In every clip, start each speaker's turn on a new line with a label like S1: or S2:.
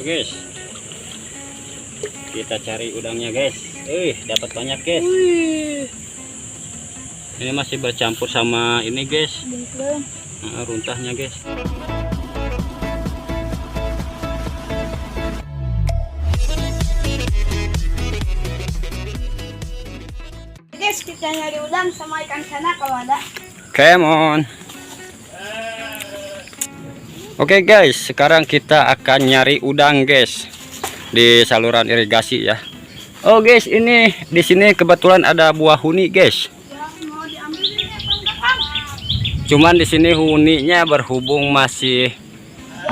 S1: Oke guys, kita cari udangnya guys. Dapat banyak guys. Ini masih bercampur sama ini guys, runtahnya guys.
S2: Guys, kita nyari udang sama ikan sana kalau ada.
S1: Come on. Oke guys, sekarang kita akan nyari udang guys di saluran irigasi ya. Oh guys, ini di sini kebetulan ada buah huni guys.
S2: Ya, mau diambil ini apa enggak, Kang?
S1: Cuman di sini huninya berhubung masih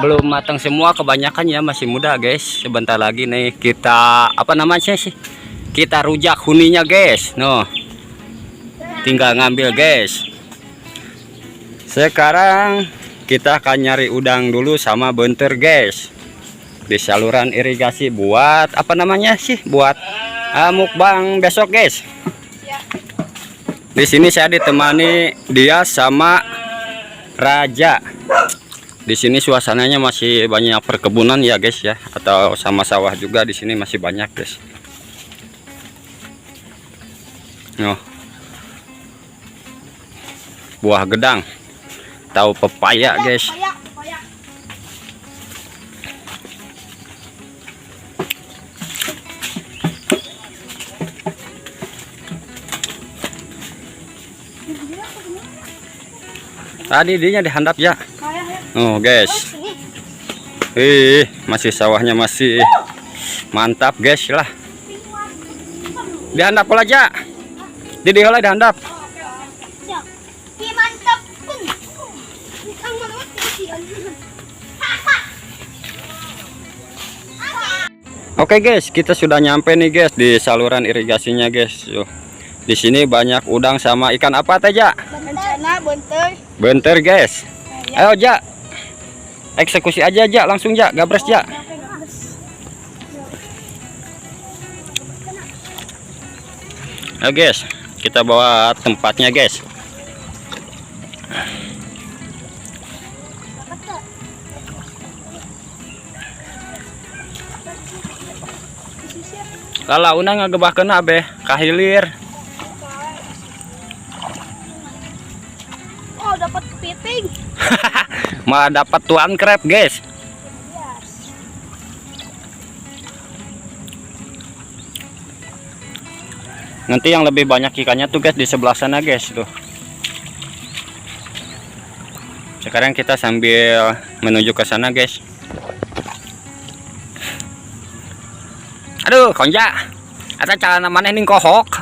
S1: belum matang semua, kebanyakan ya masih muda guys. Sebentar lagi nih kita apa namanya sih? Kita rujak huninya guys. No. Tinggal ngambil guys. Sekarang kita akan nyari udang dulu sama bentir guys di saluran irigasi buat apa namanya sih? Buat mukbang besok guys. Di sini saya ditemani dia sama Raja. Di sini suasananya masih banyak perkebunan ya guys ya, atau sama sawah juga di sini masih banyak guys. Noh. Buah gedang, tahu pepaya guys.
S2: Pepaya.
S1: Tadi dia dihandap ya. Oh guys, masih sawahnya masih mantap guys lah. Dihandap pula aja. Jadi kalau dihandap. Oke guys, kita sudah nyampe nih guys di saluran irigasinya guys. Yuk. Di sini banyak udang sama ikan apa aja? Bentir guys. Ayo Ja, eksekusi aja Ja, langsung Ja, gabres Ja. Ayo guys, kita bawa tempatnya guys. Lala unang ngagebah kena be kahilir.
S2: Oh, dapat kepiting.
S1: Malah dapat tuan crab guys. Nanti yang lebih banyak ikannya tuh guys di sebelah sana guys tuh. Sekarang kita sambil menuju ke sana guys. Aduh, konja. Ada calana maneh ning kohok.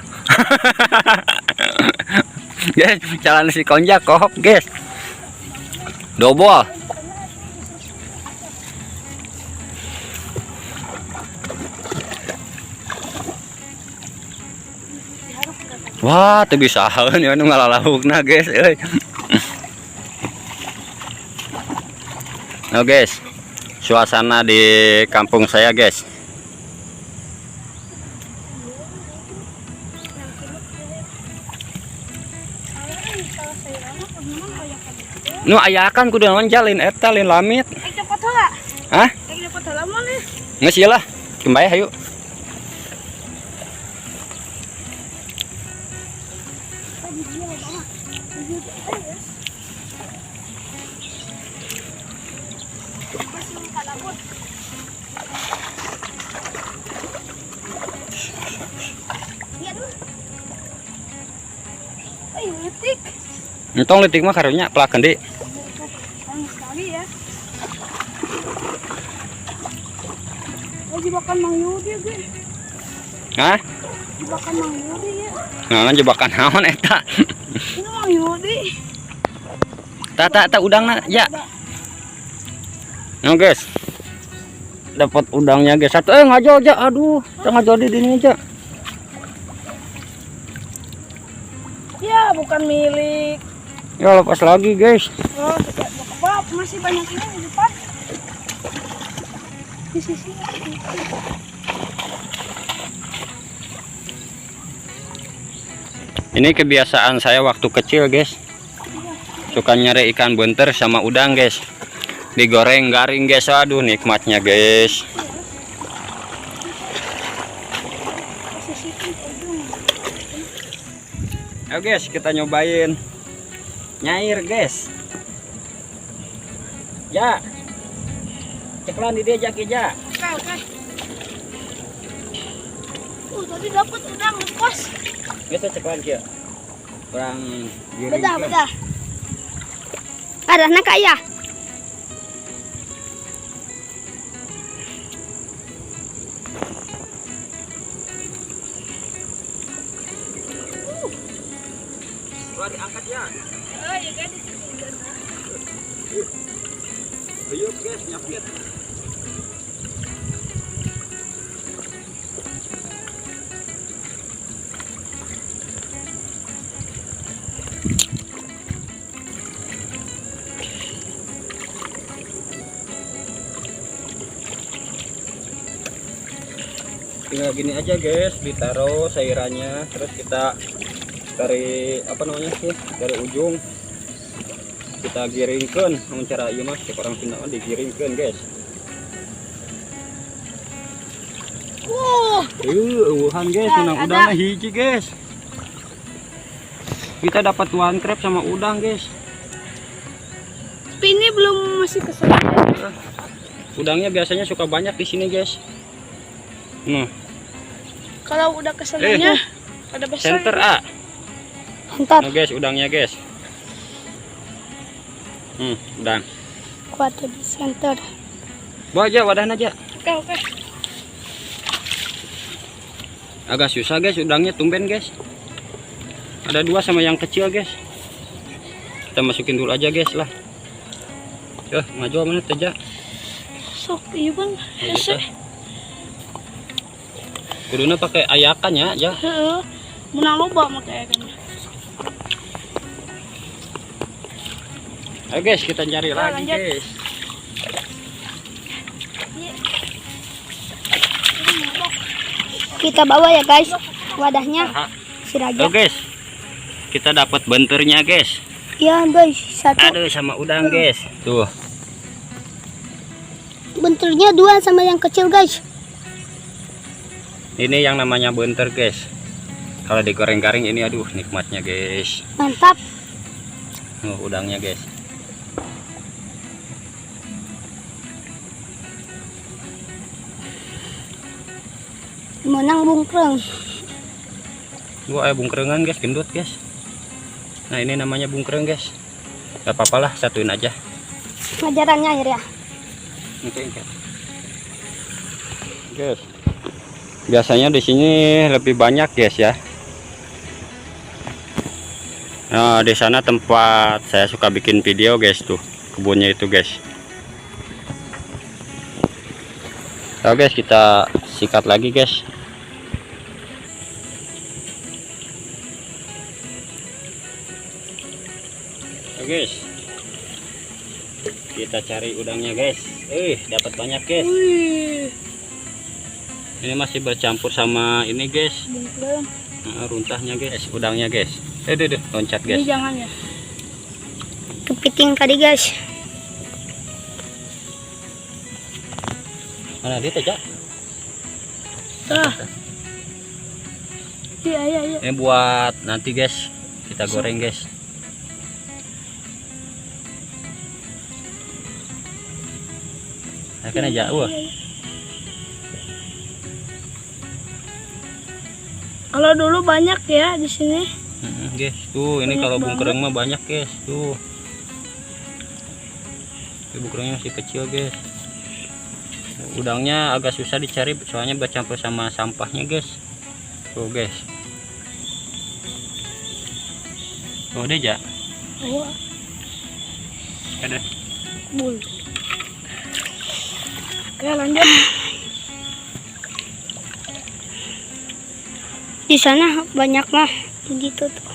S1: Guys, calana si konja kohok, guys. Dobol. Wah, teu bisa haeun ya nu ngalalahukna, guys, euy. Nah, guys. Suasana di kampung saya, guys. Nu ayakan kudu naon jalin eta lin lamit.
S2: Dapat heula.
S1: Hah?
S2: Dapat heula mah nih.
S1: Geus ieu lah. Kembali hayu.
S2: Litik.
S1: Entong litik mah karunya pelakeun di.
S2: Sekali ya. Jebakan Mang Yudi gue.
S1: Hah?
S2: Jebakan Mang Yudi ya.
S1: Nah, jebakan naon eta?
S2: Ini Mang Yudi.
S1: Ta udangna ya. Nah, guys. Dapat udangnya guys. Satu ngajo aja. Aduh, ngajo di sini aja.
S2: Ya, bukan milik.
S1: Ya lepas lagi guys.
S2: Oh, tidak masih banyak ini di depan. Di sisi.
S1: Ini kebiasaan saya waktu kecil guys. Suka nyari ikan bentir sama udang guys. digoreng garing guys. Aduh nikmatnya guys. Ayo guys, kita nyobain nyair guys. Ya, ceklan di dia jaki ja.
S2: Oke. Tadi dapat udang lepas.
S1: Kita ceklan kia. Kurang giring.
S2: Bedah. Ada nak ya?
S1: Wah, diangkat ya.
S2: Oh iya kan.
S1: Ayo guys, nyapit. Tinggal gini aja guys, ditaruh cairannya, terus kita dari apa namanya sih, dari ujung kita giringkan dengan cara iya mas, orang Sunda digiringkan guys. Wuhan guys, menang udangnya hiji guys. Kita dapat tuan krep sama udang guys.
S2: Tapi ini belum masih kesel.
S1: Udangnya biasanya suka banyak di sini guys. Nah,
S2: Kalau udah keselnya ada besar.
S1: center A.
S2: Mantap.
S1: Nah guys, udangnya guys. Udang.
S2: Kuat di center.
S1: Bawa aja wadahnya aja.
S2: Oke.
S1: Agak susah guys udangnya, tumben guys. Ada dua sama yang kecil guys. Kita masukin dulu aja guys lah. Maju mana aja.
S2: Sok iya bang.
S1: Kuduna pakai ayakan ya.
S2: Heeh. Menang loba pakai ayakan.
S1: Ayo guys, kita cari lagi
S2: lanjut.
S1: guys.
S2: Kita bawa ya guys wadahnya. Si Raja.
S1: Ayo guys, kita dapat benternya guys.
S2: Ya guys, satu.
S1: Aduh sama udang guys. Tuh.
S2: Benturnya dua sama yang kecil guys.
S1: Ini yang namanya benter guys. Kalau digoreng garing ini aduh nikmatnya guys.
S2: Mantap.
S1: Udangnya guys.
S2: Menang bungkreng.
S1: Dua bungkrengan guys, gendut guys. Nah ini namanya bungkreng guys. Gak apa-apa lah, satuin aja.
S2: Ngajarannya air ya.
S1: Oke. Guys. Biasanya di sini lebih banyak guys ya. Nah di sana tempat saya suka bikin video guys, tuh kebunnya itu guys. Oke guys, kita sikat lagi guys. Oke guys, kita cari udangnya guys. Dapat banyak guys.
S2: Wih,
S1: Ini masih bercampur sama ini guys.
S2: bungkreng.
S1: Runtahnya guys, udangnya guys. Loncat
S2: Ini
S1: guys.
S2: jangan ya. Kepiting tadi guys.
S1: Mana dia teh?
S2: Iya.
S1: Ini buat nanti guys, kita goreng guys. Akan aja,
S2: Kalau dulu banyak ya di sini.
S1: Guys, tuh ini
S2: Banyak
S1: kalau
S2: banget.
S1: bungkreng mah banyak guys, tuh. Ini bungkrengnya masih kecil guys. Udangnya agak susah dicari soalnya bercampur sama sampahnya guys. Tuh guys. Tuh deh ja.
S2: Wah,
S1: Ada.
S2: bul. Oke lanjut. Di sana banyak mah gitu tuh.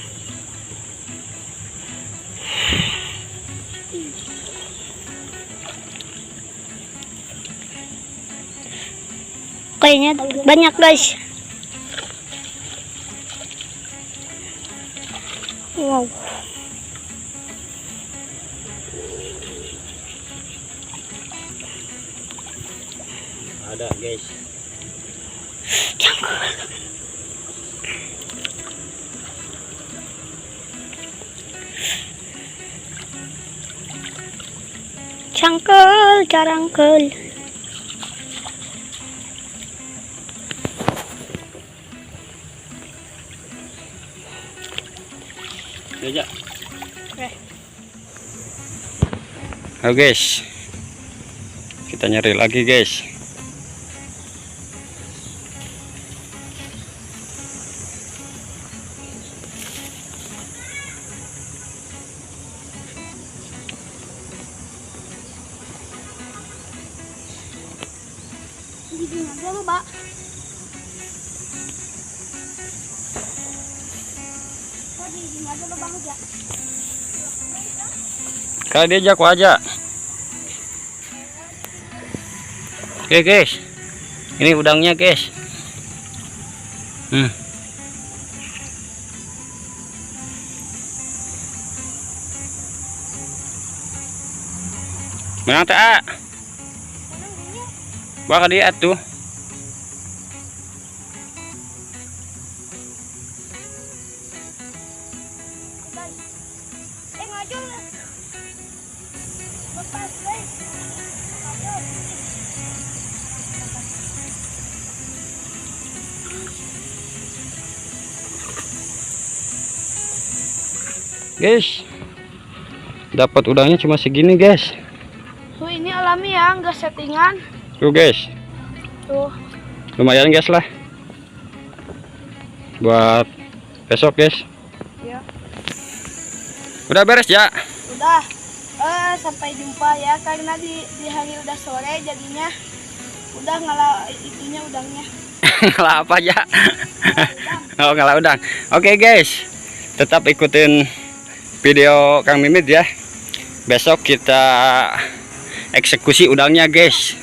S2: Kayaknya banyak guys. Wow.
S1: ada guys.
S2: Cangkel, carangkel.
S1: Ya.
S2: Oke.
S1: Oh guys, kita nyari lagi guys.
S2: Gigi aja lu, Pak. Oh, gigi aja lu, Bang, aja.
S1: Kali diajak aja. Oke guys, ini udangnya guys. Menang tak? Bakal dia tuh.
S2: Ngaju. Lepas, guys. Ngaju.
S1: Guys, dapat udangnya cuma segini guys.
S2: Tuh, ini alami ya, nggak settingan.
S1: Tuh guys,
S2: Tuh.
S1: lumayan guys lah. Buat besok guys.
S2: Ya.
S1: Udah beres ya?
S2: Udah. Sampai jumpa ya, karena di hari udah sore jadinya udah ngalah itunya udangnya.
S1: Ngalah apa aja? Oh, ngalah udang. Oke guys, tetap ikutin video Kang Mimit ya. Besok kita eksekusi udangnya guys.